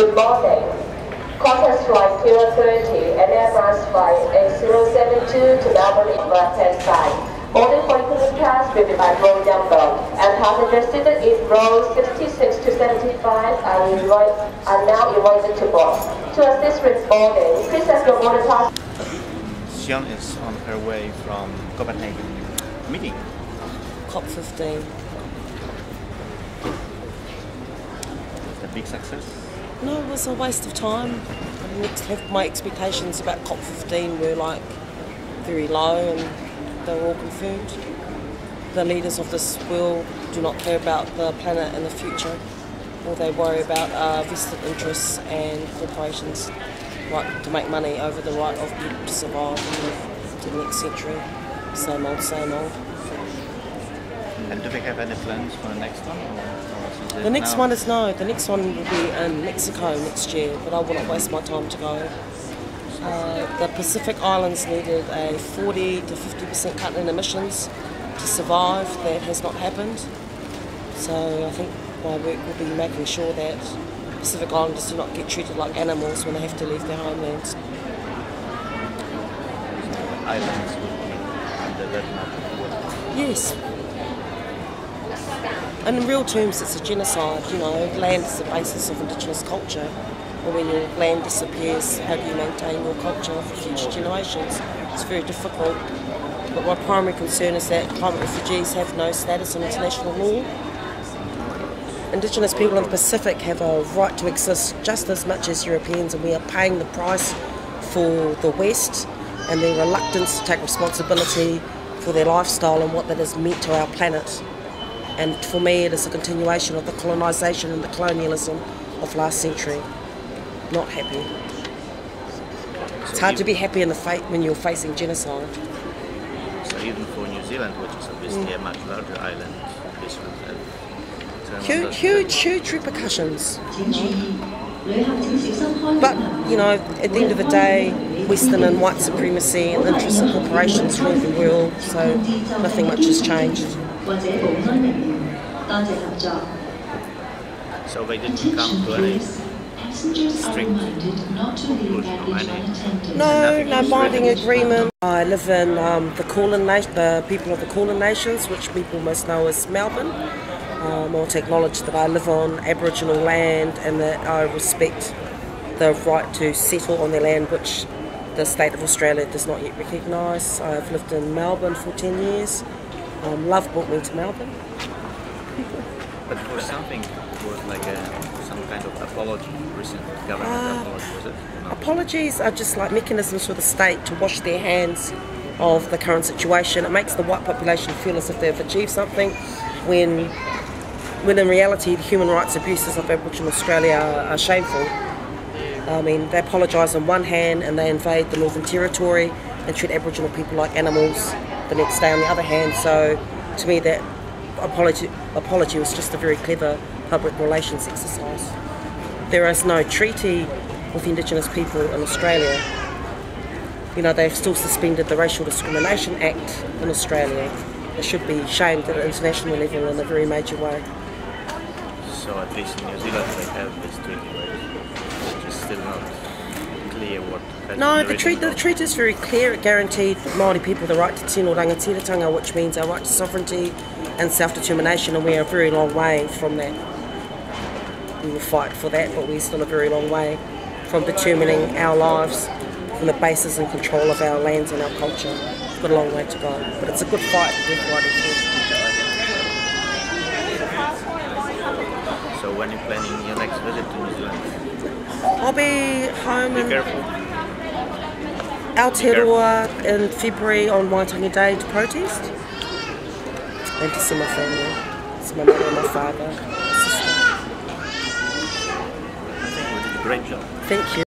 Good morning. Qantas flight 030 and Airbus flight 8072 to Melbourne in left-hand side. Boarding for economy class will be by row number, and passengers seated in rows 66 to 75 are now invited to board. To assist with boarding, please have your boarding pass. Xian is on her way from Copenhagen meeting. COP15. Was it a big success? No, it was a waste of time. My expectations about COP15 were like very low, and they were all confirmed. The leaders of this world do not care about the planet and the future. All they worry about are vested interests and corporations' right to make money over the right of people to survive and live to the next century. Same old, same old. And do they have any plans for the next one? Or the next one is no. The next one will be in Mexico next year, but I will not waste my time to go. The Pacific Islands needed a 40 to 50% cut in emissions to survive. That has not happened. So I think my work will be making sure that Pacific Islanders do not get treated like animals when they have to leave their homelands. Islands under that map? Yes. And in real terms, it's a genocide. You know, land is the basis of Indigenous culture. And when your land disappears, how do you maintain your culture for future generations? It's very difficult. But my primary concern is that climate refugees have no status in international law. Indigenous people in the Pacific have a right to exist just as much as Europeans, and we are paying the price for the West and their reluctance to take responsibility for their lifestyle and what that has meant to our planet. And for me, it is a continuation of the colonisation and the colonialism of last century. Not happy. It's hard to be happy in the when you're facing genocide. So even for New Zealand, which is obviously a much larger island, this would have huge repercussions. But, you know, at the end of the day, Western and white supremacy and interests of corporations rule the world, so nothing much has changed. So they didn't come to any strict conclusion or any... No binding agreement. I live in the people of the Kulin Nations, which people most know as Melbourne. I want to acknowledge that I live on Aboriginal land and that I respect the right to settle on their land, which the state of Australia does not yet recognise. I've lived in Melbourne for 10 years. Love brought me to Melbourne. But for something, it was like some kind of apology, recent government apology, was it? No. Apologies are just like mechanisms for the state to wash their hands of the current situation. It makes the white population feel as if they've achieved something, when in reality the human rights abuses of Aboriginal Australia are shameful. I mean, they apologise on one hand and they invade the Northern Territory and treat Aboriginal people like animals the next day on the other hand. So to me that apology was just a very clever public relations exercise. There is no treaty with Indigenous people in Australia. You know, they've still suspended the Racial Discrimination Act in Australia. They should be shamed at an international level in a very major way. So at least in New Zealand they have this treaty, which is still not clear what... No, the treaty is very clear. It guaranteed Māori people the right to tino rangatiratanga, which means our right to sovereignty and self-determination, and we are a very long way from that. We will fight for that, but we're still a very long way from determining our lives from the basis and control of our lands and our culture. We've got a long way to go, but it's a good fight we're fighting for. So when you're planning your next visit to New Zealand? I'll be home in careful. Aotearoa in February on Waitangi Day to protest and to see my family, see my mother and my father, my sister. I think we did a great job. Thank you.